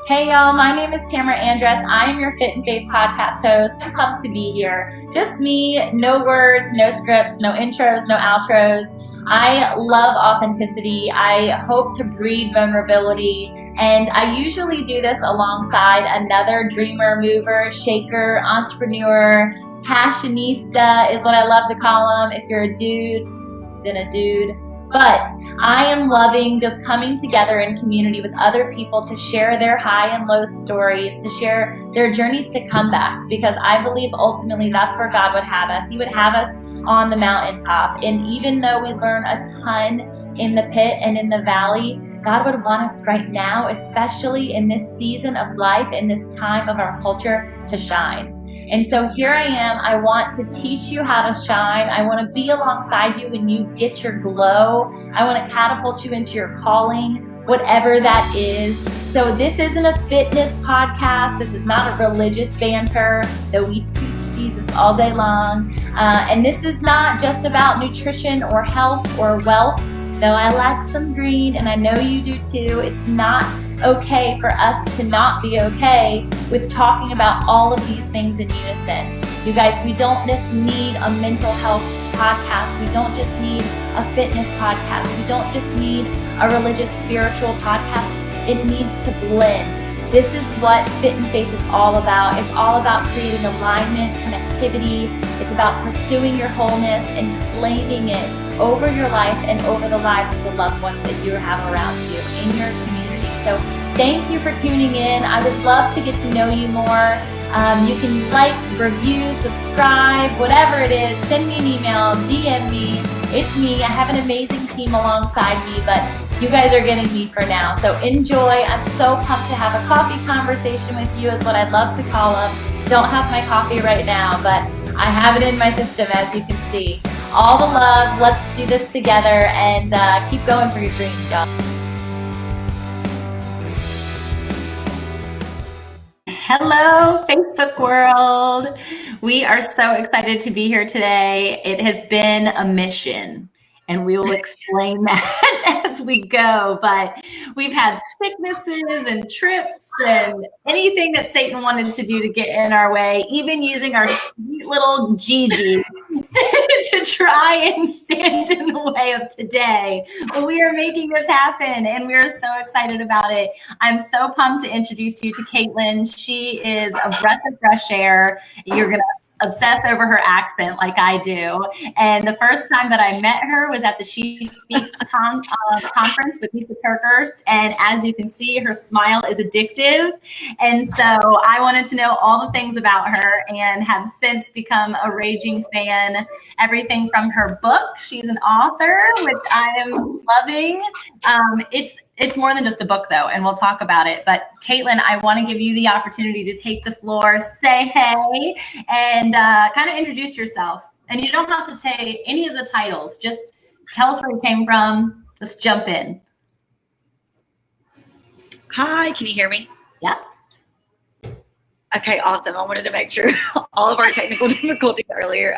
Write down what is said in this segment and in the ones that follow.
Hey y'all, my name is Tamra Andress. I am your Fit and Faith podcast host. I'm pumped to be here. Just me, no words, no scripts, no intros, no outros. I love authenticity. I hope to breed vulnerability. And I usually do this alongside another dreamer, mover, shaker, entrepreneur, passionista is what I love to call them. If you're a dude, then a dude. But I am loving just coming together in community with other people to share their high and low stories, to share their journeys to comeback, because I believe ultimately that's where God would have us. He would have us on the mountaintop. And even though we learn a ton in the pit and in the valley, God would want us right now, especially in this season of life, in this time of our culture, to shine. And so here I am. I want to teach you how to shine. I want to be alongside you when you get your glow. I want to catapult you into your calling, whatever that is. So this isn't a fitness podcast. This is not a religious banter, though we preach Jesus all day long. And this is not just about nutrition or health or wealth, though I like some green, and I know you do too. It's not okay for us to not be okay with talking about all of these things in unison. You guys, we don't just need a mental health podcast. We don't just need a fitness podcast. We don't just need a religious, spiritual podcast. It needs to blend. This is what Fit and Faith is all about. It's all about creating alignment, connectivity. It's about pursuing your wholeness and claiming it over your life and over the lives of the loved ones that you have around you in your community. So thank you for tuning in. I would love to get to know you more. You can like, review, subscribe, whatever it is. Send me an email, DM me. It's me. I have an amazing team alongside me, but you guys are getting me for now. So enjoy. I'm so pumped to have a coffee conversation with you, is what I'd love to call them. Don't have my coffee right now, but I have it in my system, as you can see. All the love. Let's do this together and keep going for your dreams, y'all. Hello, Facebook world. We are so excited to be here today. It has been a mission, and we will explain that as we go. But we've had sicknesses and trips and anything that Satan wanted to do to get in our way, even using our sweet little Gigi to try and stand in the way of today. But we are making this happen, and we are so excited about it. I'm so pumped to introduce you to Kaitlin. She is a breath of fresh air. You're going to obsess over her accent like I do. And the first time that I met her was at the She Speaks conference with Lisa Turkhurst. And as you can see, her smile is addictive. And so I wanted to know all the things about her and have since become a raging fan. Everything from her book. She's an author, which I am loving. It's more than just a book, though, and we'll talk about it. But Kaitlin, I want to give you the opportunity to take the floor, say hey, and kind of introduce yourself. And you don't have to say any of the titles. Just tell us where you came from. Let's jump in. Hi, can you hear me? Yeah. Okay, awesome. I wanted to make sure all of our technical difficulties earlier.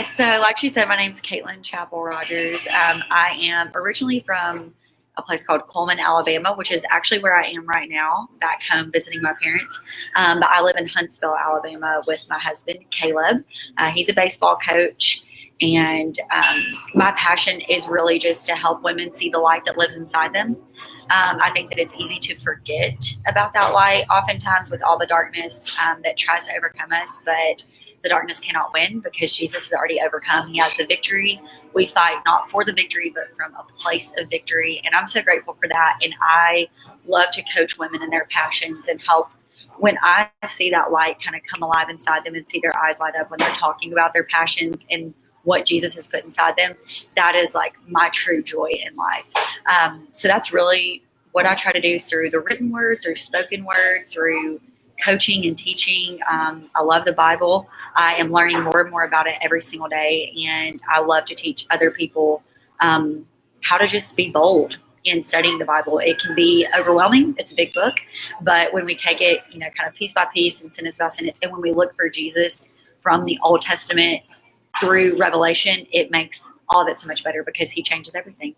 So like she said, my name's Kaitlin Chappell Rodgers. I am originally from a place called Coleman, Alabama, which is actually where I am right now, back home visiting my parents. But I live in Huntsville, Alabama with my husband, Caleb. He's a baseball coach. And my passion is really just to help women see the light that lives inside them. I think that it's easy to forget about that light oftentimes with all the darkness that tries to overcome us, but the darkness cannot win because Jesus has already overcome. He has the victory. We fight not for the victory, but from a place of victory. And I'm so grateful for that. And I love to coach women in their passions and help when I see that light kind of come alive inside them and see their eyes light up when they're talking about their passions and what Jesus has put inside them. That is like my true joy in life. So that's really what I try to do through the written word, through spoken word, through coaching and teaching. I love the Bible. I am learning more and more about it every single day. And I love to teach other people how to just be bold in studying the Bible. It can be overwhelming. It's a big book. But when we take it, kind of piece by piece and sentence by sentence, and when we look for Jesus from the Old Testament through Revelation, it makes all of it so much better because he changes everything.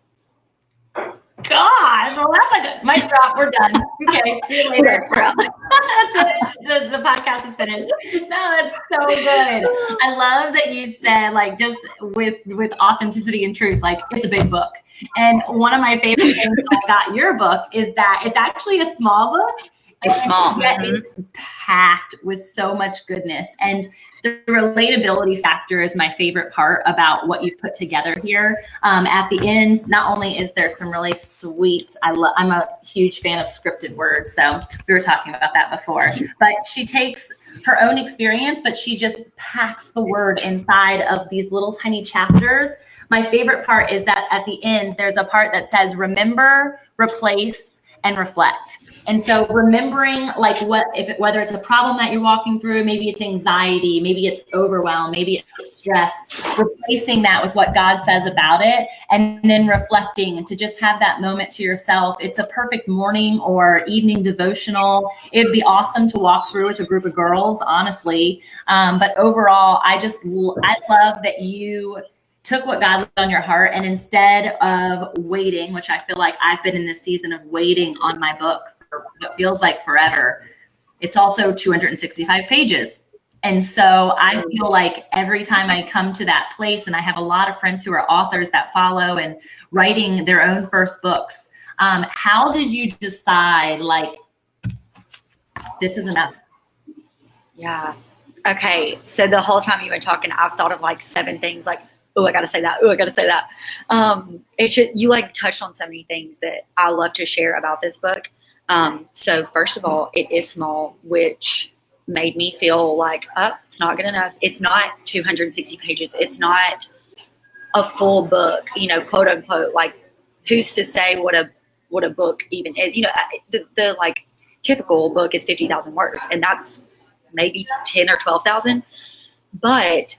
Gosh, well, that's like mic drop. We're done. Okay, see you later. That's it. The podcast is finished. No, that's so good. I love that you said, like, just with authenticity and truth, like, it's a big book. And one of my favorite things about your book is that it's actually a small book. It's small. Yet it's packed with so much goodness. And the relatability factor is my favorite part about what you've put together here. At the end, not only is there some really sweet, I'm a huge fan of scripted words, so we were talking about that before, but she takes her own experience, but she just packs the word inside of these little tiny chapters. My favorite part is that at the end, there's a part that says, remember, replace, and reflect. And so remembering, like, whether it's a problem that you're walking through, maybe it's anxiety, maybe it's overwhelm, maybe it's stress, replacing that with what God says about it, and then reflecting, and to just have that moment to yourself. It's a perfect morning or evening devotional. It'd be awesome to walk through with a group of girls, honestly. But overall, I love that you took what God laid on your heart, and instead of waiting, which I feel like I've been in this season of waiting on my book for what feels like forever, it's also 265 pages. And so I feel like every time I come to that place, and I have a lot of friends who are authors that follow and writing their own first books, how did you decide, like, this is enough? Yeah. Okay. So the whole time you've been talking, I've thought of like 7 things, like, oh, I got to say that. Oh, I got to say that. You like touched on so many things that I love to share about this book. So first of all, it is small, which made me feel like, it's not good enough. It's not 260 pages. It's not a full book, quote unquote. Like, who's to say what a book even is? The like typical book is 50,000 words, and that's maybe 10 or 12,000. But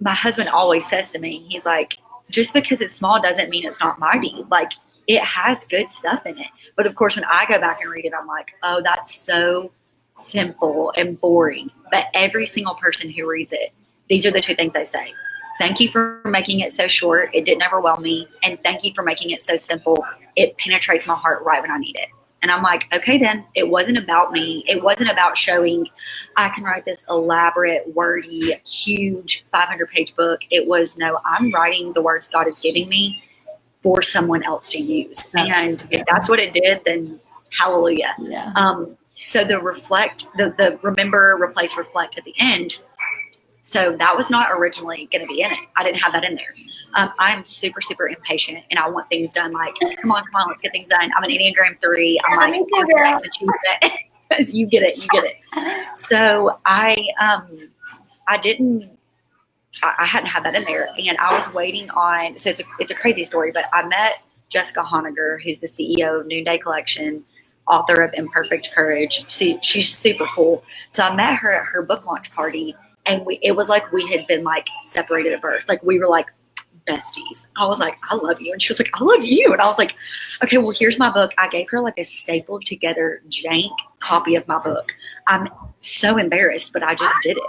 my husband always says to me, he's like, just because it's small doesn't mean it's not mighty. Like, it has good stuff in it. But of course, when I go back and read it, I'm like, oh, that's so simple and boring. But every single person who reads it, these are the 2 things they say. Thank you for making it so short. It didn't overwhelm me. And thank you for making it so simple. It penetrates my heart right when I need it. And I'm like, okay, then it wasn't about me. It wasn't about showing I can write this elaborate, wordy, huge 500-page book. It was, no, I'm writing the words God is giving me for someone else to use. And if that's what it did, then hallelujah. Yeah. So the remember, replace, reflect at the end. So that was not originally going to be in it. I didn't have that in there. I'm super, super impatient, and I want things done. Like, come on, let's get things done. I'm an Enneagram 3. I'm like, you get it. So I hadn't had that in there, and I was waiting on. So it's a crazy story, but I met Jessica Honegger, who's the CEO of Noonday Collection, author of Imperfect Courage. She's super cool. So I met her at her book launch party. And it was like we had been like separated at birth. Like, we were like besties. I was like, I love you. And she was like, I love you. And I was like, okay, well, here's my book. I gave her like a stapled together jank copy of my book. I'm so embarrassed, but I just did it.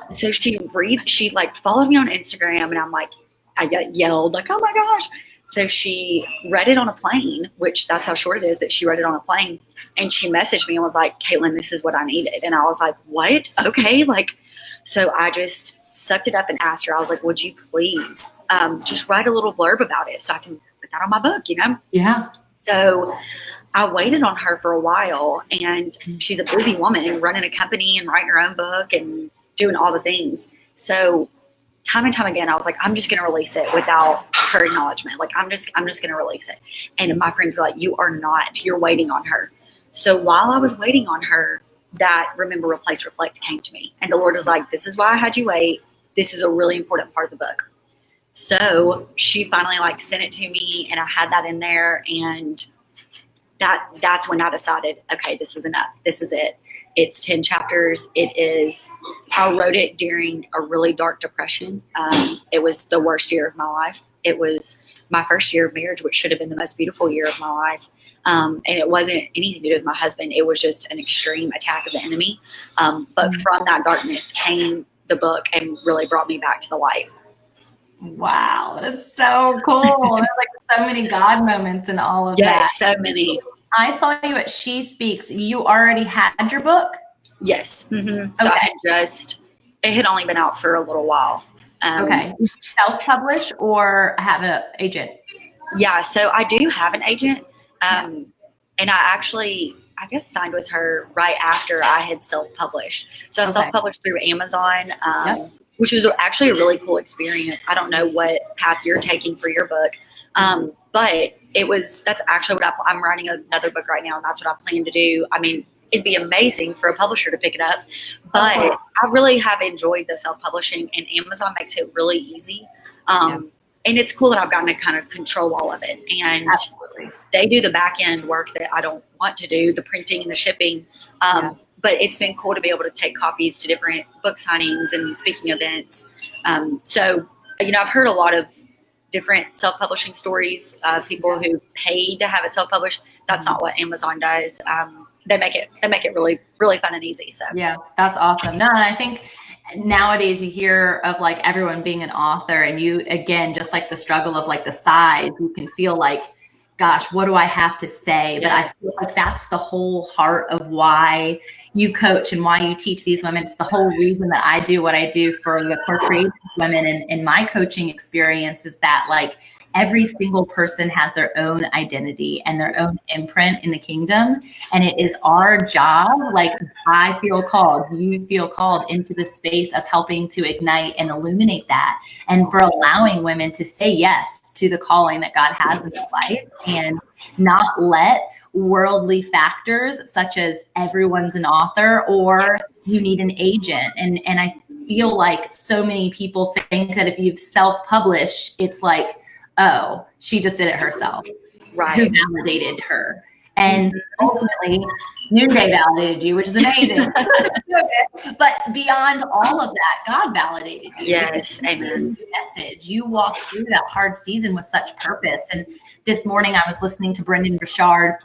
So she like followed me on Instagram, and I'm like, I got yelled like, oh my gosh. So she read it on a plane, which that's how short it is, that she read it on a plane. And she messaged me and was like, Kaitlin, this is what I needed. And I was like, what? Okay. Like, so I just sucked it up and asked her, I was like, would you please just write a little blurb about it so I can put that on my book, Yeah. So I waited on her for a while, and she's a busy woman running a company and writing her own book and doing all the things. So time and time again, I was like, I'm just going to release it without her acknowledgement. Like, I'm just going to release it. And my friends were like, you are not, you're waiting on her. So while I was waiting on her, that remember, replace, reflect came to me. And the Lord was like, this is why I had you wait. This is a really important part of the book. So she finally like sent it to me, and I had that in there. And that's when I decided, okay, this is enough. This is it. It's 10 chapters. I wrote it during a really dark depression. It was the worst year of my life. It was my first year of marriage, which should have been the most beautiful year of my life. And it wasn't anything to do with my husband. It was just an extreme attack of the enemy. But from that darkness came the book and really brought me back to the light. Wow, that is so cool. There's like so many God moments in all of that. Yes, so many. I saw you at She Speaks. You already had your book? Yes. Mm-hmm. So Okay. it had only been out for a little while. Okay. Self-publish or have an agent? Yeah, so I do have an agent. And I guess signed with her right after I had self-published. So I self-published through Amazon, which was actually a really cool experience. I don't know what path you're taking for your book, but that's actually what I'm writing another book right now, and that's what I plan to do. I mean, it'd be amazing for a publisher to pick it up, but I really have enjoyed the self-publishing, and Amazon makes it really easy. And it's cool that I've gotten to kind of control all of it. And they do the back end work that I don't want to do, the printing and the shipping. But it's been cool to be able to take copies to different book signings and speaking events. So, I've heard a lot of different self-publishing stories of people who paid to have it self-published. That's not what Amazon does. They make it really, really fun and easy. So yeah, that's awesome. No, and I think nowadays you hear of like everyone being an author, and you, again, just like the struggle of like the size, you can feel like, gosh, what do I have to say? But I feel like that's the whole heart of why you coach and why you teach these women. It's the whole reason that I do what I do for the core creative women in my coaching experience, is that like every single person has their own identity and their own imprint in the kingdom. And it is our job, like I feel called, you feel called into the space of helping to ignite and illuminate that. And for allowing women to say yes to the calling that God has in their life, and not let worldly factors such as everyone's an author or you need an agent. And I feel like so many people think that if you've self-published, it's like, oh, she just did it herself. Right. Who validated her? And ultimately, Noonday validated you, which is amazing. But beyond all of that, God validated you. Yes, amen. Message. You walked through that hard season with such purpose. And this morning I was listening to Brendan Burchard,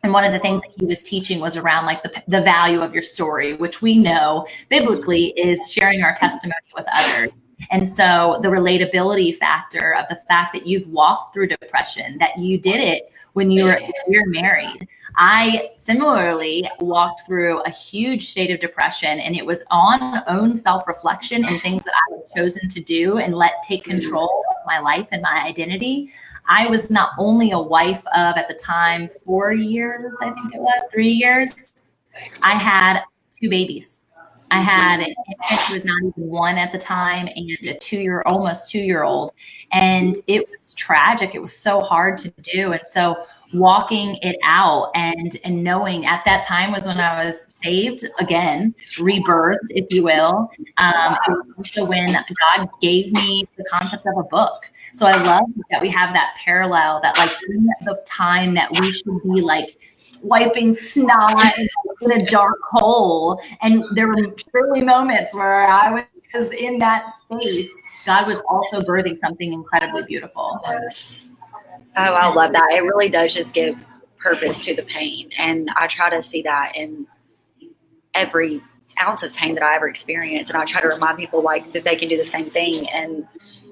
and one of the things that he was teaching was around like the value of your story, which we know biblically is sharing our testimony with others. And so the relatability factor of the fact that you've walked through depression, that you did it when you're married. I similarly walked through a huge state of depression, and it was on own self-reflection and things that I had chosen to do and let take control of my life and my identity. I was not only a wife of, at the time, 4 years, I think it was, 3 years. I had 2 babies. I had an infant who was not even 1 at the time, and a almost 2-year-old. And it was tragic. It was so hard to do. And so walking it out and knowing at that time was when I was saved again, rebirthed, if you will. It was also when God gave me the concept of a book. So I love that we have that parallel, that like in the time that we should be like wiping snot in a dark hole. And there were truly moments where I was in that space. God was also birthing something incredibly beautiful. Yes. Oh, I love that. It really does just give purpose to the pain. And I try to see that in every ounce of pain that I ever experience. And I try to remind people like that they can do the same thing. And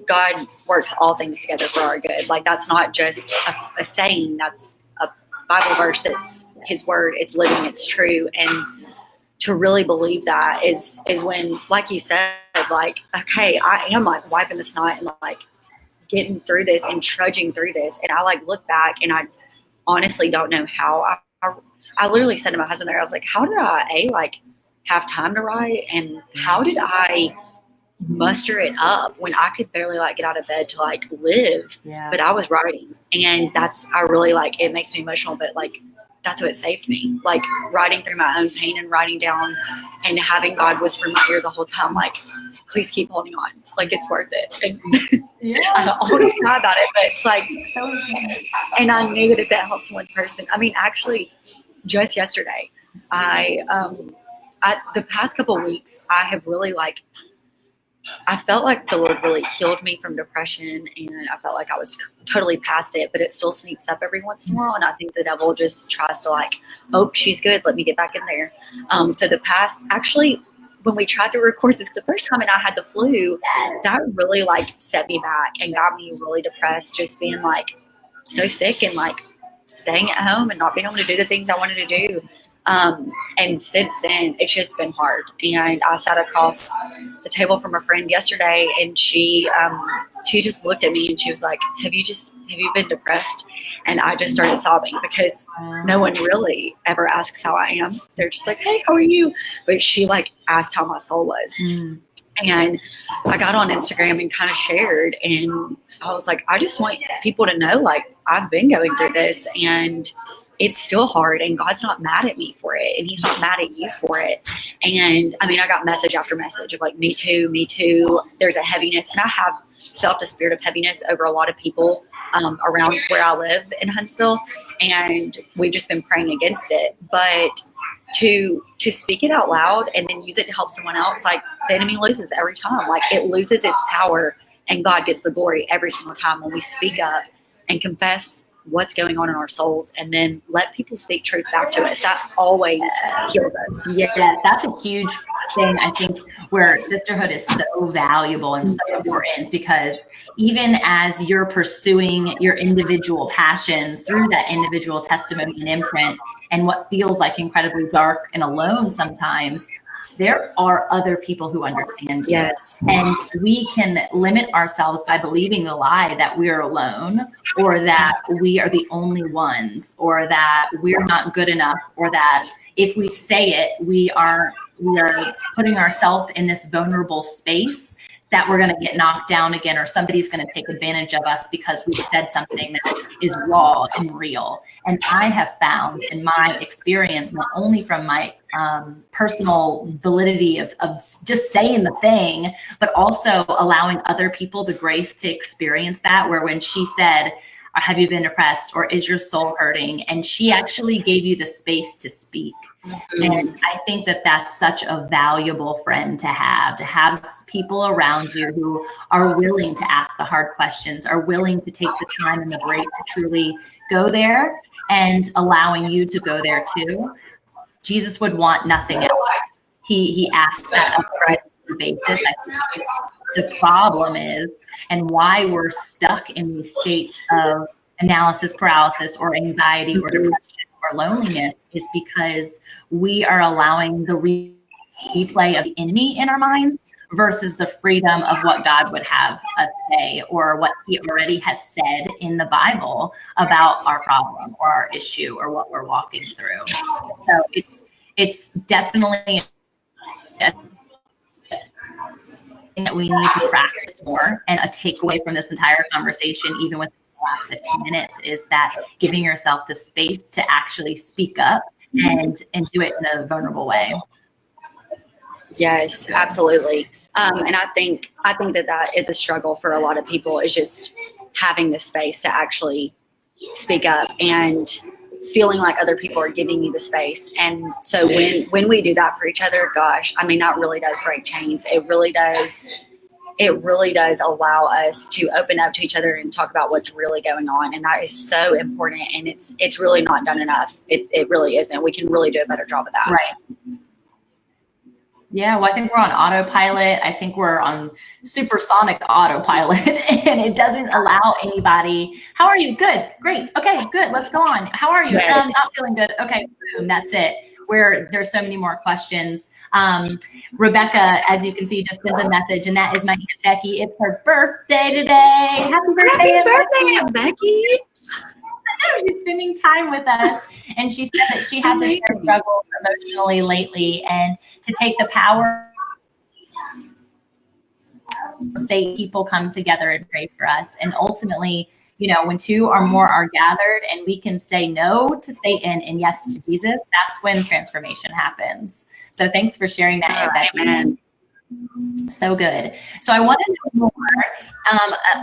God works all things together for our good. Like that's not just a saying, that's a Bible verse, that's his word. It's living, it's true. And to really believe that is when, like you said, like, okay, I am like wiping the snot and like getting through this and trudging through this. And I like look back and I honestly don't know how I literally said to my husband there, I was like, how did I like have time to write? And how did I muster it up when I could barely like get out of bed to like live, but I was writing. And I really like, it makes me emotional, but like, that's what saved me. Like writing through my own pain and writing down and having God whisper in my ear the whole time, like, please keep holding on. Like it's worth it. And I always cry about it, but it's like, and I knew that if that helped one person, I mean, actually just yesterday, the past couple of weeks, I have really like, I felt like the Lord really healed me from depression, and I felt like I was totally past it, but it still sneaks up every once in a while. And I think the devil just tries to like, oh, she's good, let me get back in there. So the past, actually when we tried to record this the first time and I had the flu, that really like set me back and got me really depressed, just being like so sick and like staying at home and not being able to do the things I wanted to do. And since then, it's just been hard. And I sat across the table from a friend yesterday, and she just looked at me and she was like, have you been depressed? And I just started sobbing, because no one really ever asks how I am. They're just like, hey, how are you? But she like asked how my soul was. And I got on Instagram and kind of shared, and I was like, I just want people to know, like, I've been going through this, and it's still hard, and God's not mad at me for it, and he's not mad at you for it. And I mean, I got message after message of like, me too, me too. There's a heaviness, and I have felt a spirit of heaviness over a lot of people around where I live in Huntsville, and we've just been praying against it. But to speak it out loud and then use it to help someone else, like, the enemy loses every time. Like, it loses its power, and God gets the glory every single time when we speak up and confess what's going on in our souls, and then let people speak truth back to us. That always heals us. Yeah, that's a huge thing, I think, where sisterhood is so valuable and so important, because even as you're pursuing your individual passions through that individual testimony and imprint, and what feels like incredibly dark and alone sometimes, there are other people who understand you. Yes. And we can limit ourselves by believing the lie that we're alone, or that we are the only ones, or that we're not good enough, or that if we say it, we are putting ourselves in this vulnerable space that we're going to get knocked down again, or somebody's going to take advantage of us because we said something that is raw and real. And I have found in my experience, not only from my personal validity of just saying the thing, but also allowing other people the grace to experience that, where when she said, have you been depressed, or is your soul hurting? And she actually gave you the space to speak. And I think that that's such a valuable friend to have people around you who are willing to ask the hard questions, are willing to take the time and the break to truly go there, and allowing you to go there too. Jesus would want nothing else. He asks that on a regular basis. I think the problem is, and why we're stuck in these states of analysis paralysis, or anxiety, or depression, or loneliness, is because we are allowing the replay of the enemy in our minds versus the freedom of what God would have us say, or what he already has said in the Bible about our problem or our issue or what we're walking through. So it's definitely a thing that we need to practice more. And a takeaway from this entire conversation, even with the last 15 minutes, is that giving yourself the space to actually speak up and do it in a vulnerable way. Yes, absolutely. And I think that is a struggle for a lot of people, is just having the space to actually speak up and feeling like other people are giving you the space. And so when we do that for each other, gosh, I mean, that really does break chains. It really does allow us to open up to each other and talk about what's really going on. And that is so important. And it's really not done enough. It really isn't. We can really do a better job of that. Right. Yeah, well, I think we're on autopilot. I think we're on supersonic autopilot, and it doesn't allow anybody. How are you? Good. Great. Okay, good. Let's go on. How are you? Yes. Not feeling good. Okay, boom. That's it. Where there's so many more questions. Rebecca, as you can see, just sent a message, and that is my Aunt Becky. It's her birthday today. Happy birthday, Aunt Becky. She's spending time with us, and she said that she had to share struggles emotionally lately, and to take the power, say people come together and pray for us. And ultimately, you know, when two or more are gathered and we can say no to Satan and yes to Jesus, that's when transformation happens. So thanks for sharing that, Aunt Becky. Amen. So good. So I want to know more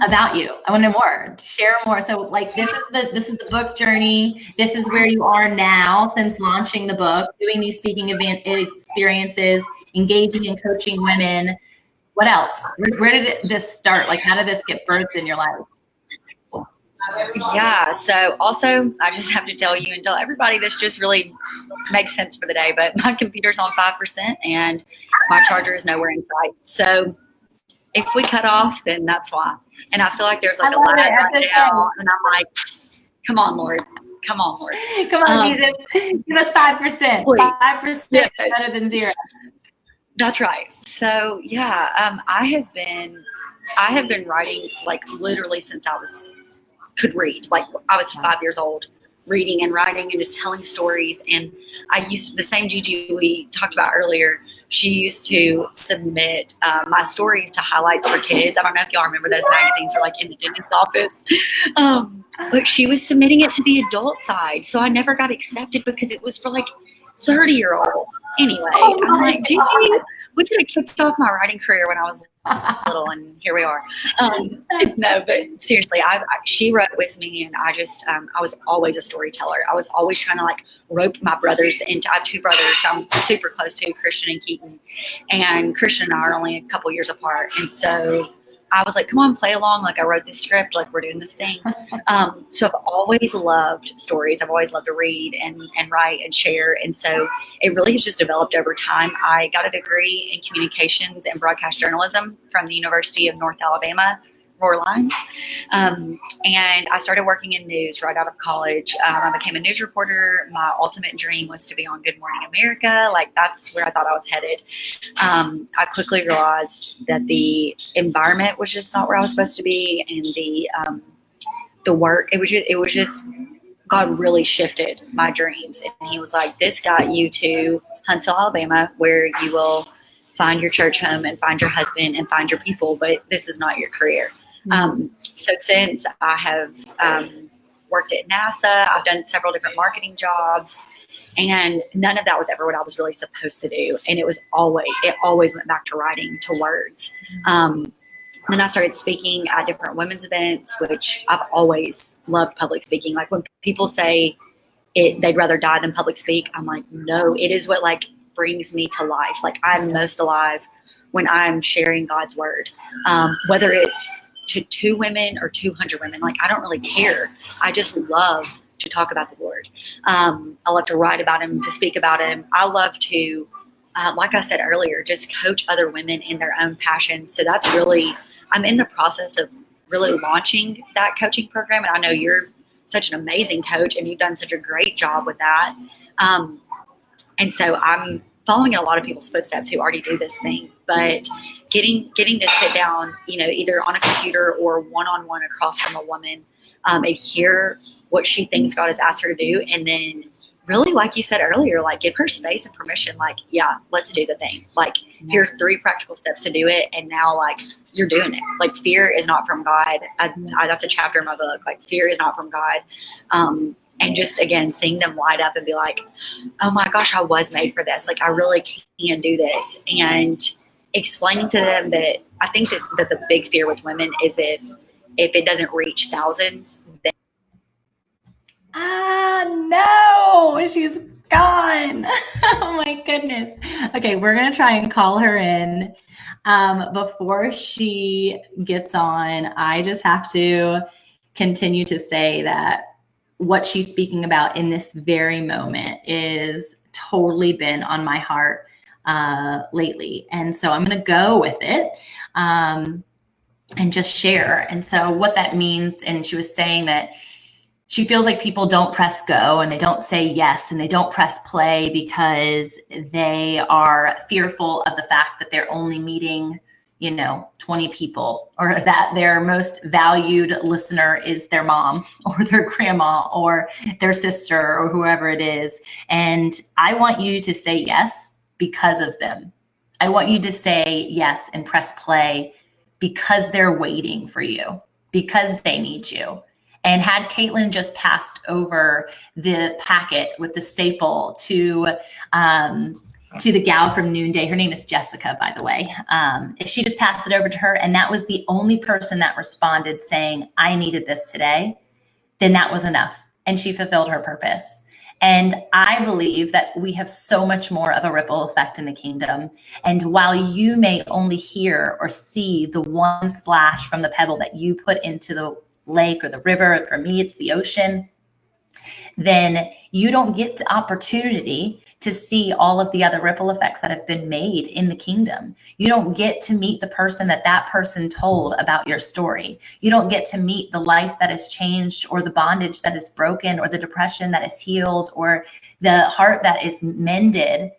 about you. I want to know more. Share more. So, like, this is the book journey. This is where you are now since launching the book, doing these speaking event experiences, engaging and coaching women. What else? Where did this start? Like, how did this get birthed in your life? Yeah. So also, I just have to tell you and tell everybody, this just really makes sense for the day, but my computer's on 5%, and my charger is nowhere in sight. So if we cut off, then that's why. And I feel like there's like a lag right now, and I'm like, come on, Lord. Come on, Lord. Come on, Jesus. Give us 5%. 5% better than 0. That's right. So yeah, I have been writing like literally since I could read. Like I was 5 years old, reading and writing and just telling stories. And I used the same Gigi we talked about earlier. She used to submit my stories to Highlights for Kids. I don't know if y'all remember those magazines, or like in the dentist's office. But she was submitting it to the adult side. So I never got accepted because it was for like 30-year-olds. Anyway, I'm like, Gigi, we could have kicked off my writing career when I was little, and here we are. No, but seriously, she wrote with me, and I was always a storyteller. I was always trying to like rope my brothers into. I have 2 brothers I'm super close to, Christian and Keaton, and Christian and I are only a couple years apart, and so I was like, come on, play along. Like I wrote this script, like we're doing this thing. So I've always loved stories. I've always loved to read and write and share. And so it really has just developed over time. I got a degree in communications and broadcast journalism from the University of North Alabama, Roar Lines. And I started working in news right out of college. I became a news reporter. My ultimate dream was to be on Good Morning America. Like that's where I thought I was headed. I quickly realized that the environment was just not where I was supposed to be, and the work, it was just God really shifted my dreams, and He was like, "This got you to Huntsville, Alabama, where you will find your church home and find your husband and find your people, but this is not your career." So since I have worked at NASA, I've done several different marketing jobs, and none of that was ever what I was really supposed to do. And it always went back to writing, to words. Then I started speaking at different women's events, which I've always loved public speaking. Like when people say they'd rather die than public speak, I'm like, no, it is what like brings me to life. Like I'm most alive when I'm sharing God's word, whether it's to 2 women or 200 women. Like I don't really care. I just love to talk about the Lord. I love to write about Him, to speak about Him. I love to, like I said earlier, just coach other women in their own passions. So that's really, I'm in the process of really launching that coaching program. And I know you're such an amazing coach, and you've done such a great job with that. And so I'm following in a lot of people's footsteps who already do this thing, but getting to sit down, either on a computer or one-on-one across from a woman, and hear what she thinks God has asked her to do. And then really, like you said earlier, like give her space and permission, like, yeah, let's do the thing. Like here's 3 practical steps to do it. And now like you're doing it. Like fear is not from God. That's a chapter in my book. Like fear is not from God. And just, again, seeing them light up and be like, oh my gosh, I was made for this. Like, I really can do this. And explaining to them that I think that the big fear with women is if it doesn't reach thousands, then. No, she's gone. Oh my goodness. Okay, we're going to try and call her in. Before she gets on, I just have to continue to say that what she's speaking about in this very moment is totally been on my heart lately. And so I'm going to go with it and just share. And so what that means, and she was saying that she feels like people don't press go and they don't say yes and they don't press play because they are fearful of the fact that they're only meeting 20 people, or that their most valued listener is their mom or their grandma or their sister or whoever it is. And I want you to say yes because of them. I want you to say yes and press play because they're waiting for you, because they need you. And had Kaitlin just passed over the packet with the staple to the gal from Noonday, her name is Jessica, by the way. If she just passed it over to her and that was the only person that responded saying, I needed this today, then that was enough. And she fulfilled her purpose. And I believe that we have so much more of a ripple effect in the kingdom. And while you may only hear or see the one splash from the pebble that you put into the lake or the river, for me, it's the ocean. then you don't get the opportunity to see all of the other ripple effects that have been made in the kingdom. You don't get to meet the person that person told about your story. You don't get to meet the life that has changed, or the bondage that is broken, or the depression that is healed, or the heart that is mended.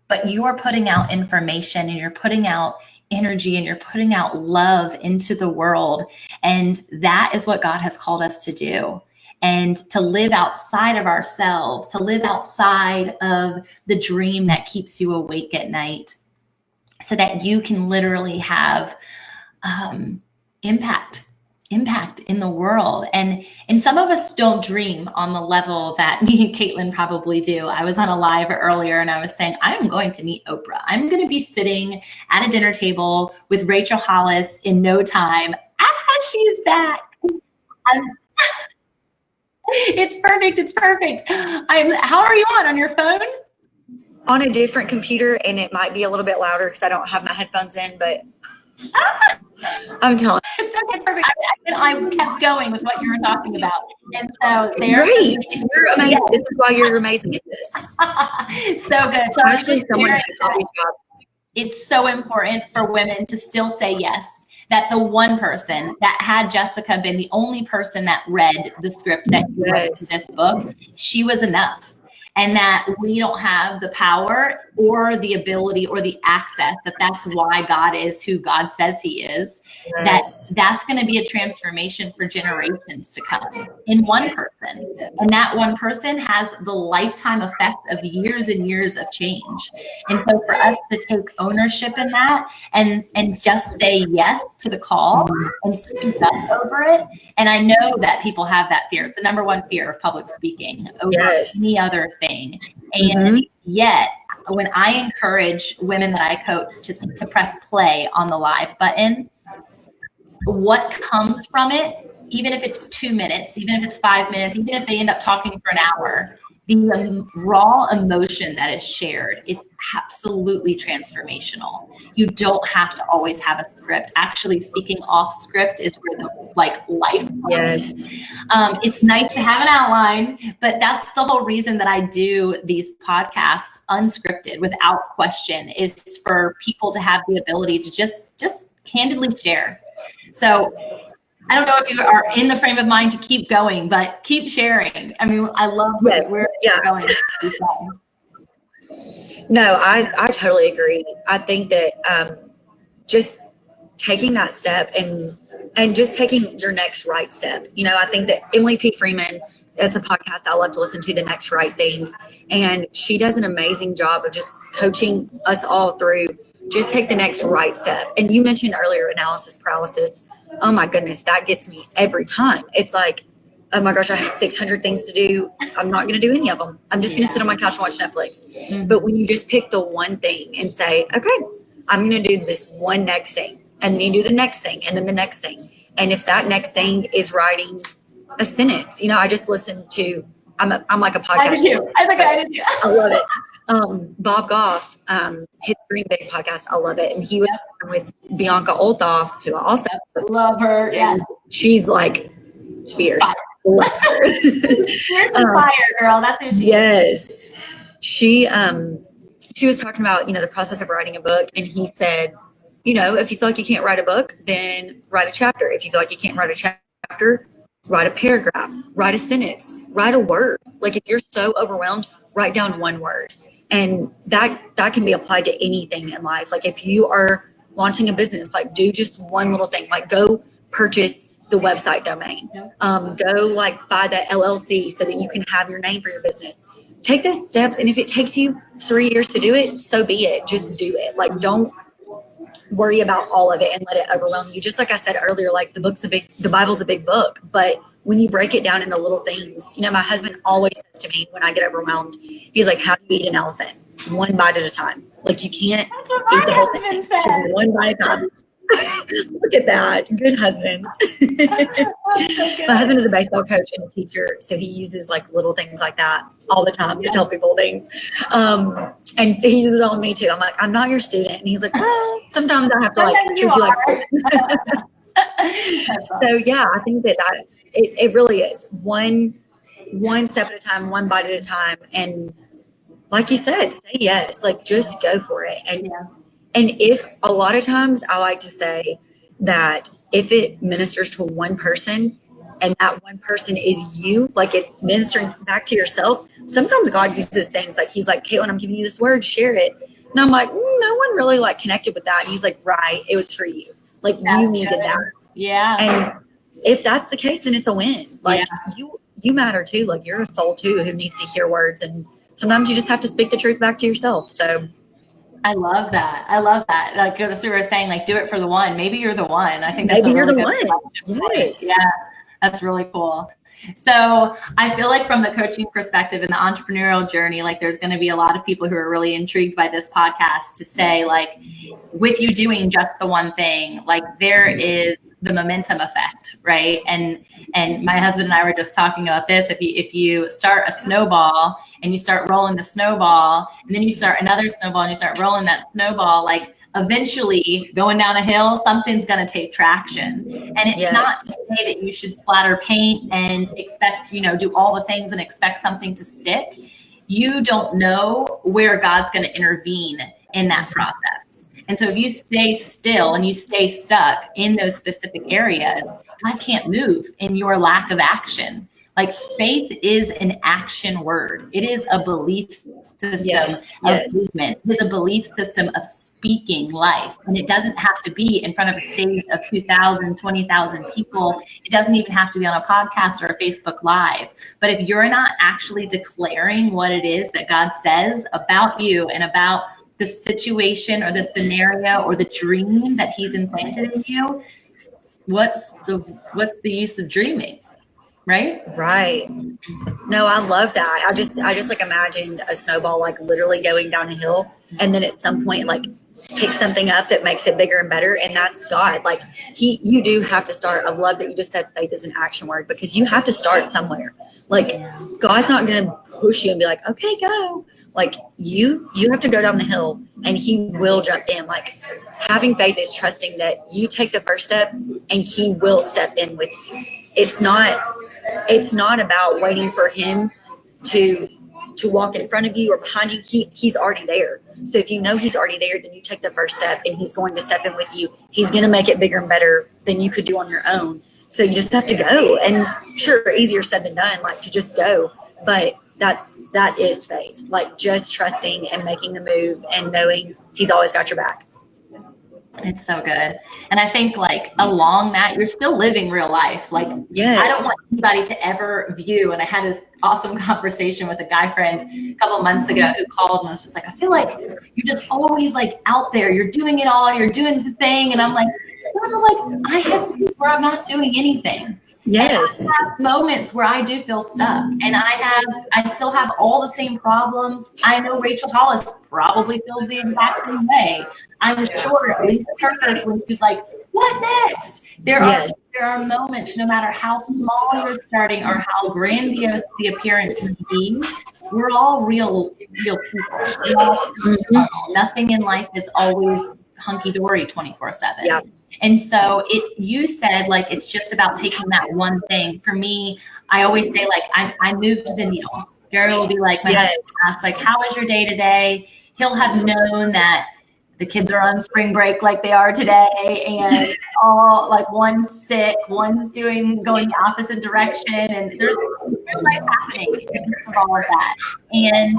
But you are putting out information, and you're putting out energy, and you're putting out love into the world. And that is what God has called us to do. And to live outside of ourselves, to live outside of the dream that keeps you awake at night, so that you can literally have impact in the world. And some of us don't dream on the level that me and Kaitlin probably do. I was on a live earlier and I was saying, I am going to meet Oprah. I'm going to be sitting at a dinner table with Rachel Hollis in no time. She's back. It's perfect. It's perfect. How are you on your phone? On a different computer, and it might be a little bit louder because I don't have my headphones in, but I'm telling you. It's okay, perfect. I kept going with what you were talking about. And so there. Great. You're amazing. Yeah. This is why you're amazing at this. So good. So actually, it's so important for women to still say yes. That the one person that, had Jessica been the only person that read the script that you read to this book, she was enough. And that we don't have the power or the ability or the access, that's why God is who God says he is. Yes. That's going to be a transformation for generations to come in one person. And that one person has the lifetime effect of years and years of change. And so for us to take ownership in that and just say yes to the call and speak up over it. And I know that people have that fear. It's the number one fear of public speaking over any other thing. And yet, when I encourage women that I coach to press play on the live button, what comes from it, even if it's 2 minutes, even if it's 5 minutes, even if they end up talking for an hour, the raw emotion that is shared is absolutely transformational. You don't have to always have a script. Actually, speaking off script is where the life comes. Yes. It's nice to have an outline, but that's the whole reason that I do these podcasts unscripted, without question, is for people to have the ability to just candidly share. So I don't know if you are in the frame of mind to keep going, but keep sharing. I mean, I love where you're going. No, I totally agree. I think that just taking that step and just taking your next right step. You know, I think that Emily P. Freeman, that's a podcast I love to listen to, The Next Right Thing. And she does an amazing job of just coaching us all through just take the next right step. And you mentioned earlier analysis paralysis. Oh my goodness, that gets me every time. It's like, oh my gosh, I have 600 things to do. I'm not going to do any of them. I'm just going to sit on my couch and watch Netflix. Mm-hmm. But when you just pick the one thing and say, okay, I'm going to do this one next thing, and then you do the next thing, and then the next thing. And if that next thing is writing a sentence, you know, I just listened to, I'm like a podcast. I did too. I love it. Bob Goff, his Dream Big podcast, I love it. And he was with Bianca Olthoff, who I also love her. Yeah. She's like fierce. Love her. Fierce and fire, girl. That's who she is. Yes. She was talking about, you know, the process of writing a book. And he said, you know, if you feel like you can't write a book, then write a chapter. If you feel like you can't write a chapter, write a paragraph, write a sentence, write a word. Like if you're so overwhelmed, write down one word. And that can be applied to anything in life. Like if you are launching a business, like do just one little thing, like go purchase the website domain, go like buy the LLC so that you can have your name for your business. Take those steps. And if it takes you 3 years to do it, so be it. Just do it. Like don't worry about all of it and let it overwhelm you. Just like I said earlier, like the Bible's a big book, but when you break it down into little things, you know, my husband always says to me when I get overwhelmed, he's like, how do you eat an elephant? One bite at a time. Like you can't eat the whole thing. Just one bite at a time. Look at that. Good husbands. My husband is a baseball coach and a teacher, so he uses like little things like that all the time to tell people things. And he uses it on me too. I'm like, I'm not your student. And he's like, well, sometimes I have to like treat you like student. So yeah, I think that it really is one one step at a time, one bite at a time. And like you said, say yes, like just go for it. And if a lot of times I like to say that if it ministers to one person and that one person is you, like it's ministering back to yourself, sometimes God uses things like he's like, Kaitlin, I'm giving you this word, share it. And I'm like, no one really like connected with that. And he's like, right, it was for you. Like you needed that. Yeah. And if that's the case, then it's a win. Like you matter too. Like you're a soul too who needs to hear words. And sometimes you just have to speak the truth back to yourself. So I love that. I love that. Like as we were saying, like do it for the one. Maybe you're the one. I think that's maybe a you're really the good one. Yes. Yeah, that's really cool. So I feel like from the coaching perspective and the entrepreneurial journey, like there's going to be a lot of people who are really intrigued by this podcast to say, like, with you doing just the one thing, like there is the momentum effect, right? And my husband and I were just talking about this. If you start a snowball and you start rolling the snowball, and then you start another snowball and you start rolling that snowball, like eventually going down a hill, something's going to take traction. And it's not to say that you should splatter paint and expect, do all the things and expect something to stick. You don't know where God's going to intervene in that process. And so if you stay still and you stay stuck in those specific areas, God can't move in your lack of action. Like faith is an action word. It is a belief system of movement. It is a belief system of speaking life. And it doesn't have to be in front of a stage of 2,000, 20,000 people. It doesn't even have to be on a podcast or a Facebook Live. But if you're not actually declaring what it is that God says about you and about the situation or the scenario or the dream that he's implanted in you, what's the use of dreaming? Right. No, I love that. I just like imagined a snowball like literally going down a hill, and then at some point like pick something up that makes it bigger and better, and that's God. Like you do have to start. I love that you just said faith is an action word, because you have to start somewhere. Like God's not going to push you and be like, okay, go. Like you have to go down the hill and he will jump in. Like having faith is trusting that you take the first step and he will step in with you. It's not about waiting for him to walk in front of you or behind you. He's already there. So if you know he's already there, then you take the first step and he's going to step in with you. He's going to make it bigger and better than you could do on your own. So you just have to go. And sure, easier said than done, like to just go. But that is faith, like just trusting and making the move and knowing he's always got your back. It's so good. And I think like along that, you're still living real life. Like, I don't want anybody to ever view. And I had this awesome conversation with a guy friend a couple of months ago who called and was just like, I feel like you're just always like out there. You're doing it all. You're doing the thing. And I'm like, I have days where I'm not doing anything. Yes. And I have moments where I do feel stuck, and I still have all the same problems. I know Rachel Hollis probably feels the exact same way. I'm sure Lisa Turkers, when she's like, what next? There are moments, no matter how small you're starting or how grandiose the appearance may be, we're all real people. Nothing in life is always hunky-dory 24/7. Yeah. And so you said like it's just about taking that one thing. For me, I always say like I moved the needle. Gary will be like, my husband asks, like, how was your day today? He'll have known that the kids are on spring break like they are today, and all like one's sick, one's going the opposite direction, and there's life happening in the midst of all of that. And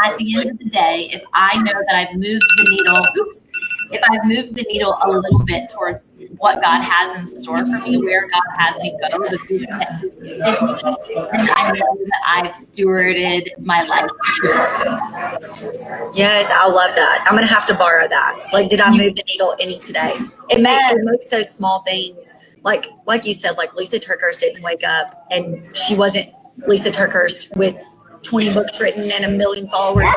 at the end of the day, if I know that I've moved the needle, if I've moved the needle a little bit towards what God has in store for me, where God has me go, the good that He did me, then I know that I've stewarded my life. Yes, I love that. I'm going to have to borrow that. Like, did I move the needle any today? It makes those small things, like you said, like Lisa Turkhurst didn't wake up and she wasn't Lisa Turkhurst with 20 books written and 1 million followers.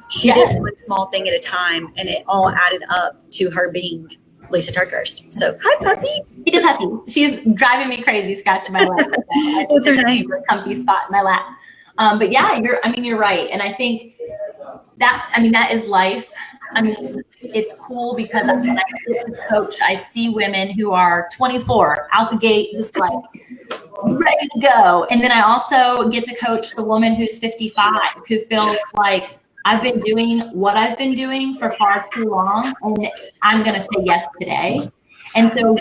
She did one small thing at a time, and it all added up to her being Lisa Turkhurst. So, hi, puppy. She is happy. She's driving me crazy, scratching my lap. What's her name? A comfy spot in my lap. But yeah, you're right. And I think that is life. I mean, it's cool because I get to coach. I see women who are 24 out the gate, just like ready to go. And then I also get to coach the woman who's 55 who feels like I've been doing what I've been doing for far too long, and I'm going to say yes today. And so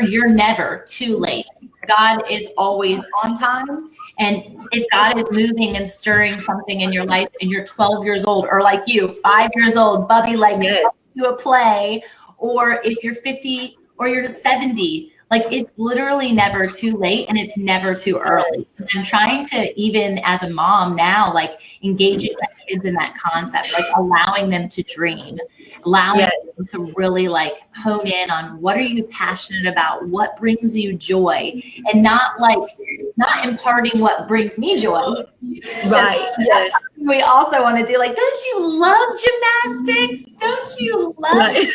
you're never too late. God is always on time. And if God is moving and stirring something in your life and you're 12 years old, or like you, 5 years old, Bubby, like do a play, or if you're 50 or you're 70, like it's literally never too late and it's never too early. I'm trying to, even as a mom now, like engaging my kids in that concept, like allowing them to dream, allowing them to really like hone in on what are you passionate about, what brings you joy, and not imparting what brings me joy. Right. Yes. We also want to do like, don't you love gymnastics? Don't you love it?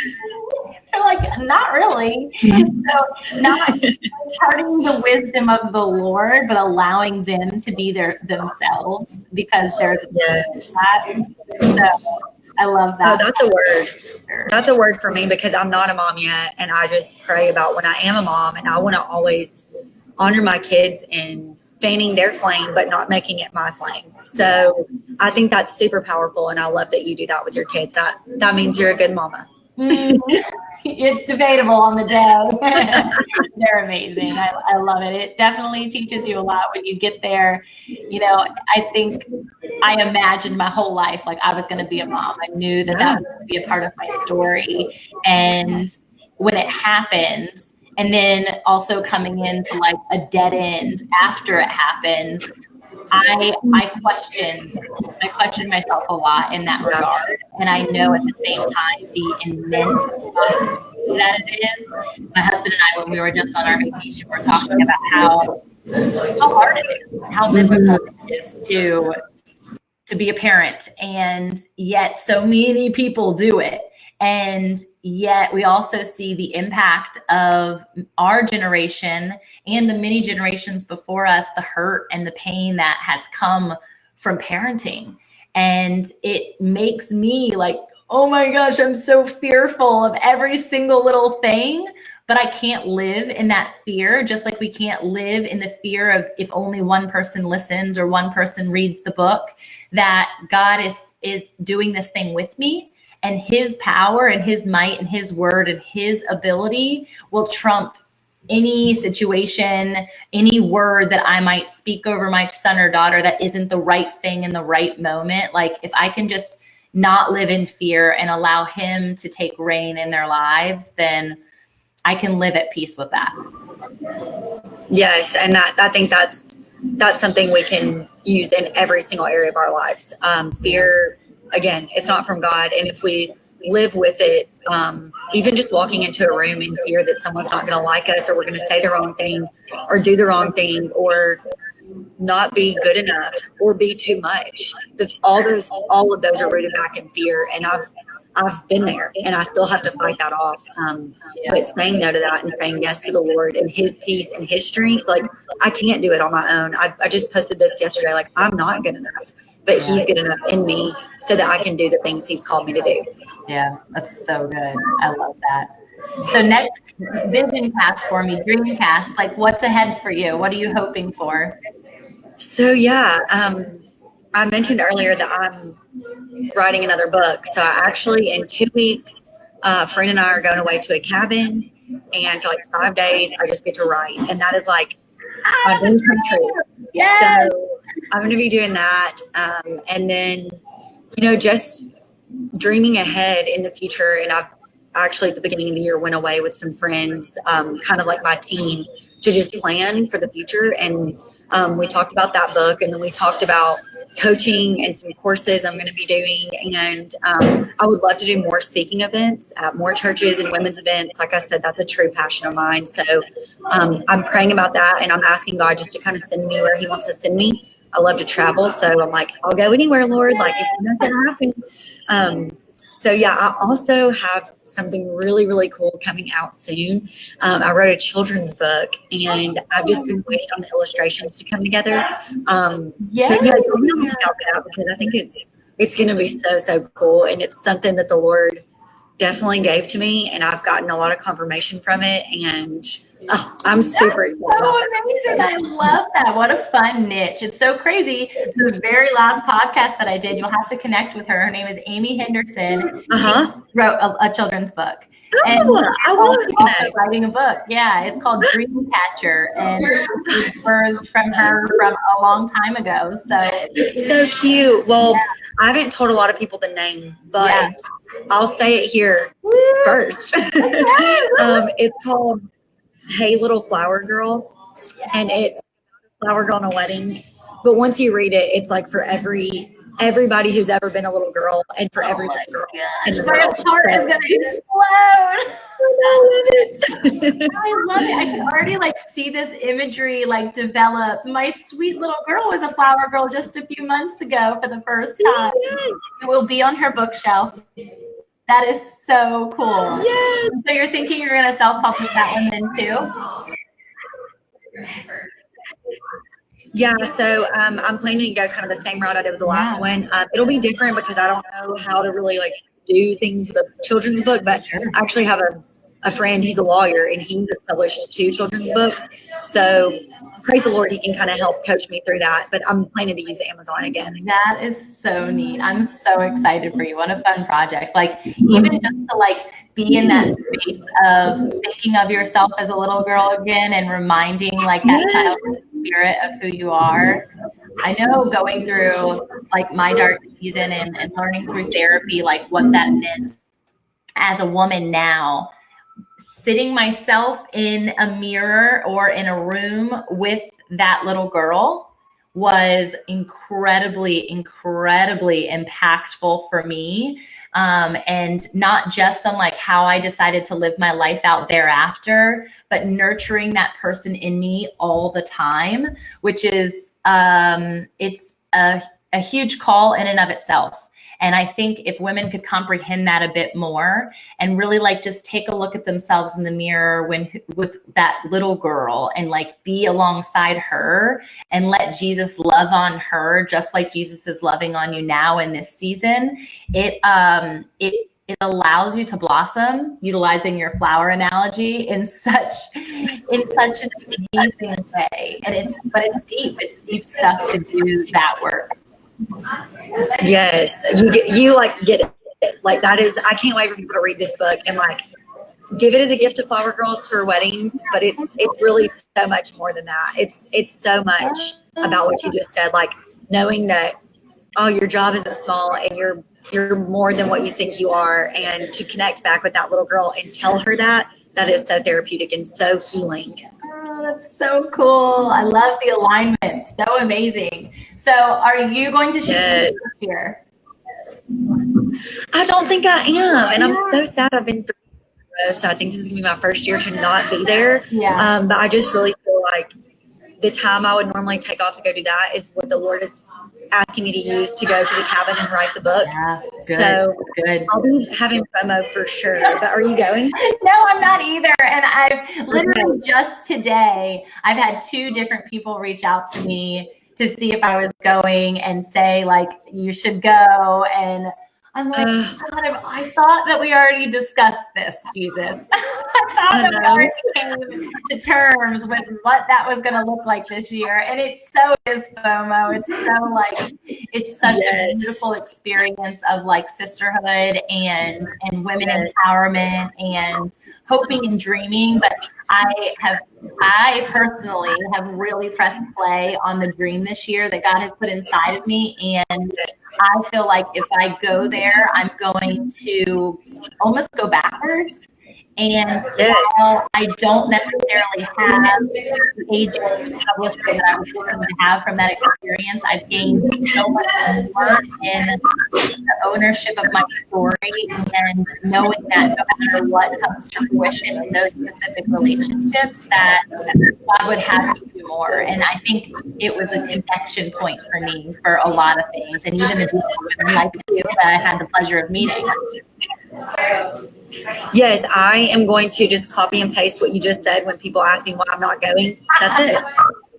They're like, not really. So not imparting the wisdom of the Lord, but allowing them to be themselves, because there's that. So I love that. Oh, that's a word. That's a word for me, because I'm not a mom yet. And I just pray about when I am a mom, and I want to always honor my kids in fanning their flame, but not making it my flame. So I think that's super powerful. And I love that you do that with your kids. That means you're a good mama. It's debatable on the day. They're amazing. I love it. It definitely teaches you a lot when you get there. You know, I imagined my whole life like I was going to be a mom. I knew that was going to be a part of my story. And when it happened, and then also coming into like a dead end after it happened, I questioned myself a lot in that regard. And I know at the same time the immense responsibility that it is. My husband and I, when we were just on our vacation, were talking about how hard it is, how difficult it is to be a parent. And yet so many people do it. And yet we also see the impact of our generation and the many generations before us, the hurt and the pain that has come from parenting. And it makes me like, oh my gosh, I'm so fearful of every single little thing, but I can't live in that fear, just like we can't live in the fear of if only one person listens or one person reads the book, that God is doing this thing with me. And his power and his might and his word and his ability will trump any situation, any word that I might speak over my son or daughter that isn't the right thing in the right moment. Like if I can just not live in fear and allow him to take reign in their lives, then I can live at peace with that. Yes. And I think that's something we can use in every single area of our lives. Fear, again, it's not from God. And if we live with it, even just walking into a room in fear that someone's not going to like us, or we're going to say the wrong thing or do the wrong thing or not be good enough or be too much. All of those are rooted back in fear. And I've been there, and I still have to fight that off. But saying no to that and saying yes to the Lord and his peace and his strength, like I can't do it on my own. I just posted this yesterday, like I'm not good enough, but he's good enough in me so that I can do the things he's called me to do. Yeah, that's so good. I love that. So next vision cast for me, dream cast, like what's ahead for you? What are you hoping for? So I mentioned earlier that I'm writing another book. So I actually, in 2 weeks, a friend and I are going away to a cabin, and for like 5 days, I just get to write. And that is like my dream come true. Yes. So I'm going to be doing that. And then, just dreaming ahead in the future. And I've actually at the beginning of the year went away with some friends, kind of like my team, to just plan for the future. And we talked about that book, and then we talked about coaching and some courses I'm going to be doing. And I would love to do more speaking events at more churches and women's events. Like I said, that's a true passion of mine. So I'm praying about that, and I'm asking God just to kind of send me where he wants to send me. I love to travel. So I'm like, I'll go anywhere, Lord, like if you know that happen. So yeah, I also have something really, really cool coming out soon. I wrote a children's book, and I've just been waiting on the illustrations to come together. So yeah, really look out for that, because I think it's going to be so cool, and it's something that the Lord definitely gave to me, and I've gotten a lot of confirmation from it. And Oh, I'm super excited. So amazing. I love that. What a fun niche. It's so crazy. The very last podcast that I did, you'll have to connect with her. Her name is Amy Henderson. She wrote a children's book. And I will also writing a book. Yeah, it's called Dreamcatcher, and it was birthed from her from a long time ago. So it's so cute. Well, I haven't told a lot of people the name, but I'll say it here first. It's called Hey Little Flower Girl, and it's a flower girl on a wedding. But once you read it, it's like for everybody who's ever been a little girl, and for every little girl in the world. My heart is gonna explode. I love it. I love it. I can already like see this imagery like develop. My sweet little girl was a flower girl just a few months ago for the first time. It will be on her bookshelf. That is so cool. Yes. So you're thinking you're going to self-publish that one then too? Yeah, so I'm planning to go kind of the same route I did with the last one. It'll be different because I don't know how to really like do things with a children's book, but I actually have a friend, he's a lawyer, and he has published 2 children's books. So praise the Lord, he can kind of help coach me through that. But I'm planning to use Amazon again. That is so neat. I'm so excited for you. What a fun project. Like even just to like be in that space of thinking of yourself as a little girl again and reminding like that childhood spirit of who you are. I know going through like my dark season and learning through therapy, like what that meant as a woman now, sitting myself in a mirror or in a room with that little girl was incredibly, incredibly impactful for me. And not just on like how I decided to live my life out thereafter, but nurturing that person in me all the time, which is, it's a huge call in and of itself. And I think if women could comprehend that a bit more and really like just take a look at themselves in the mirror with that little girl and like be alongside her and let Jesus love on her just like Jesus is loving on you now in this season, it allows you to blossom, utilizing your flower analogy in such an amazing way. And it's deep stuff to do that work. Yes, you like get it. Like that is, I can't wait for people to read this book and like give it as a gift to flower girls for weddings. But it's really so much more than that. It's so much about what you just said. Like knowing that your job isn't small and you're more than what you think you are, and to connect back with that little girl and tell her that is so therapeutic and so healing. Oh, that's so cool. I love the alignment. So amazing. So are you going to shoot this year? I don't think I am. And I'm so sad. I've been through, so I think this is going to be my first year to not be there. Yeah. But I just really feel like the time I would normally take off to go do that is what the Lord is asking me to use to go to the cabin and write the book. Yeah, good, so good. I'll be having FOMO for sure. But are you going? No, I'm not either. And I've literally just today, I've had 2 different people reach out to me to see if I was going and say like, you should go. And I'm like, God, I thought that we already discussed this, Jesus. I thought that we already came to terms with what that was going to look like this year. And it so is FOMO. It's so like, it's such a beautiful experience of like sisterhood and women empowerment and hoping and dreaming. But I personally have really pressed play on the dream this year that God has put inside of me. And I feel like if I go there, I'm going to almost go backwards. And while I don't necessarily have the agent publisher that I was looking to have from that experience, I've gained so much more in the ownership of my story and knowing that no matter what comes to fruition in those specific relationships, that God would have me do more. And I think it was a connection point for me for a lot of things, and even the people like you that I had the pleasure of meeting. Yes, I am going to just copy and paste what you just said when people ask me why I'm not going. That's it.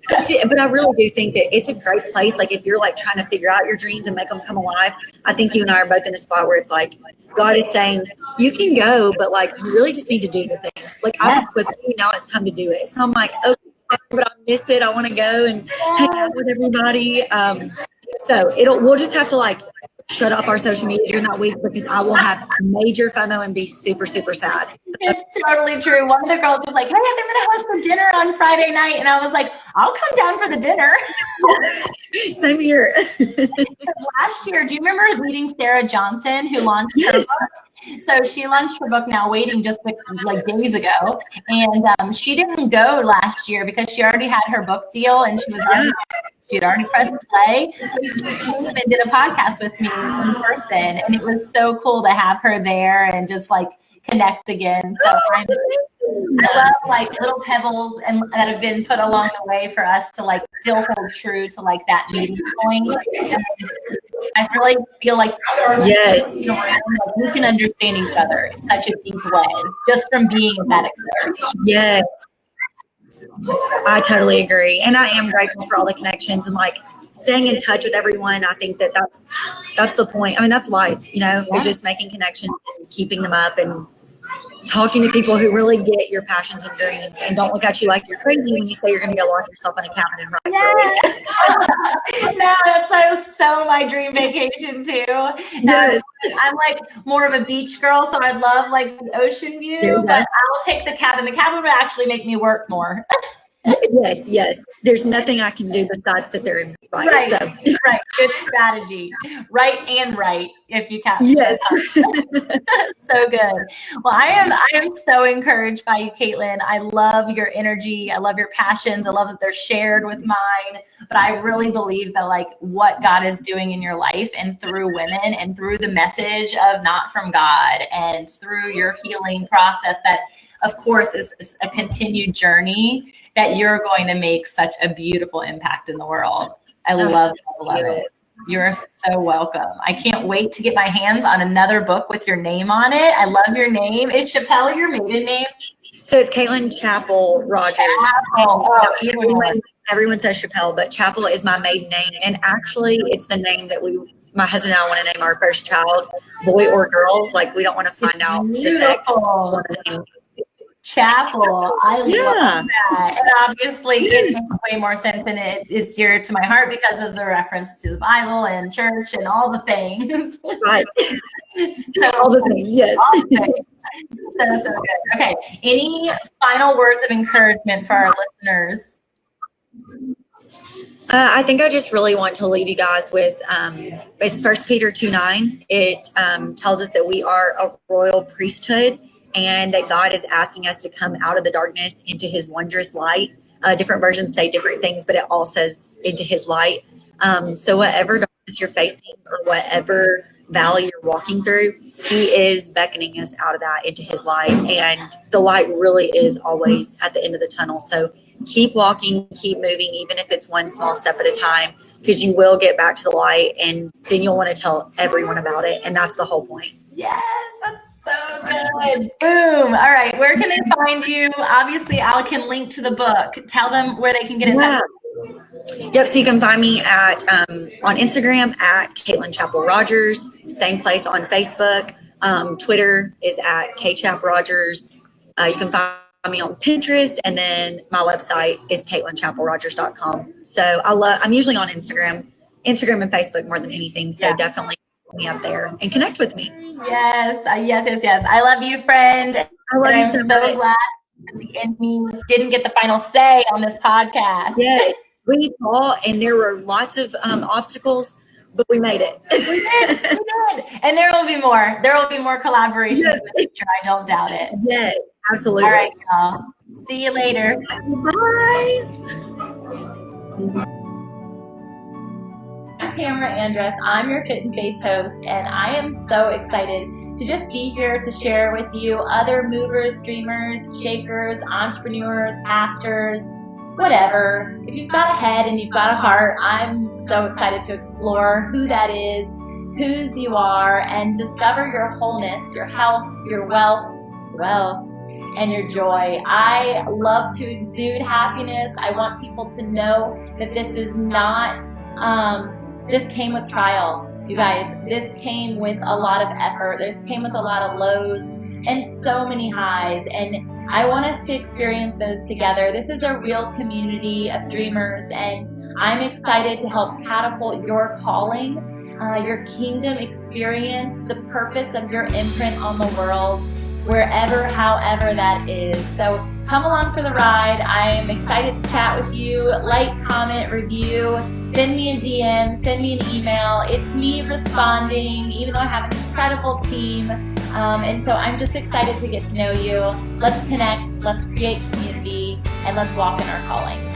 But I really do think that it's a great place. Like if you're like trying to figure out your dreams and make them come alive, I think you and I are both in a spot where it's like God is saying you can go, but like you really just need to do the thing. Like I've equipped you, now it's time to do it. So I'm like, okay, but I miss it. I want to go and hang out with everybody. So we'll just have to like shut off our social media during that week because I will have major FOMO and be super, super sad. It's totally true. One of the girls was like, hey, I'm going to host the dinner on Friday night. And I was like, I'll come down for the dinner. Same here. Last year, do you remember meeting Sarah Johnson who launched her book? So she launched her book Now Waiting just like days ago. And she didn't go last year because she already had her book deal and she had already pressed play. She came and did a podcast with me in person. And it was so cool to have her there and just like connect again. So I love like little pebbles and that have been put along the way for us to like still hold true to like that meeting point. And I really feel like we can understand each other in such a deep way just from being in that experience. Yes. I totally agree. And I am grateful for all the connections and like staying in touch with everyone. I think that's the point. I mean, that's life, is just making connections and keeping them up and talking to people who really get your passions and dreams and don't look at you like you're crazy when you say you're going to go lock yourself in a cabin and ride. No, that's so my dream vacation too. Yes. I'm like more of a beach girl, so I love like the ocean view, but I'll take the cabin. The cabin would actually make me work more. Yes. There's nothing I can do besides sit there and write. Right. Good strategy. Right, if you can. Yes. So good. Well, I am so encouraged by you, Kaitlin. I love your energy. I love your passions. I love that they're shared with mine. But I really believe that like what God is doing in your life and through women and through the message of Not From God and through your healing process that of course is a continued journey that you're going to make such a beautiful impact in the world. I love it. You're so welcome. I can't wait to get my hands on another book with your name on it. I love your name. Is Chappell your maiden name? So it's Kaitlin Chappell Rodgers. Everyone says Chappell, but Chappell is my maiden name. And actually it's the name that my husband and I want to name our first child, boy or girl. Like we don't want to find out the sex. Chappell. I love that. And obviously it makes way more sense and it's dear to my heart because of the reference to the Bible and church and all the things. Right. All the things, yes. So good. Okay. Any final words of encouragement for our listeners? I think I just really want to leave you guys with, it's 1 Peter 2:9. It tells us that we are a royal priesthood and that God is asking us to come out of the darkness into his wondrous light. Different versions say different things, but it all says into his light. So whatever darkness you're facing or whatever valley you're walking through, he is beckoning us out of that into his light. And the light really is always at the end of the tunnel. So keep walking, keep moving, even if it's one small step at a time, because you will get back to the light and then you'll want to tell everyone about it. And that's the whole point. Yes, that's so good. Boom. All right. Where can they find you? Obviously, I can link to the book. Tell them where they can get in touch. Yep. So you can find me at on Instagram at Kaitlin Chappell Rodgers. Same place on Facebook. Twitter is at KChapRodgers. You can find me on Pinterest, and then my website is KaitlinChappellRodgers.com. So I'm usually on Instagram and Facebook more than anything. So definitely put me up there and connect with me. Yes. I love you, friend. I love you so glad at the end we didn't get the final say on this podcast. Yeah, we fought and there were lots of obstacles, but we made it. We did. And there will be more. There will be more collaborations in the future. I don't doubt it. Yes, absolutely. All right, y'all. See you later. Bye. I'm Tamra Andress. I'm your Fit and Faith host, and I am so excited to just be here to share with you other movers, dreamers, shakers, entrepreneurs, pastors, whatever. If you've got a head and you've got a heart, I'm so excited to explore who that is, whose you are, and discover your wholeness, your health, your wealth, and your joy. I love to exude happiness. I want people to know that this is not, this came with trial. You guys, this came with a lot of effort. This came with a lot of lows and so many highs. And I want us to experience those together. This is a real community of dreamers, and I'm excited to help catapult your calling, your kingdom experience, the purpose of your imprint on the world, wherever, however that is. So come along for the ride. I am excited to chat with you. Like, comment, review, send me a DM, send me an email. It's me responding, even though I have an incredible team. And so I'm just excited to get to know you. Let's connect, let's create community, and let's walk in our calling.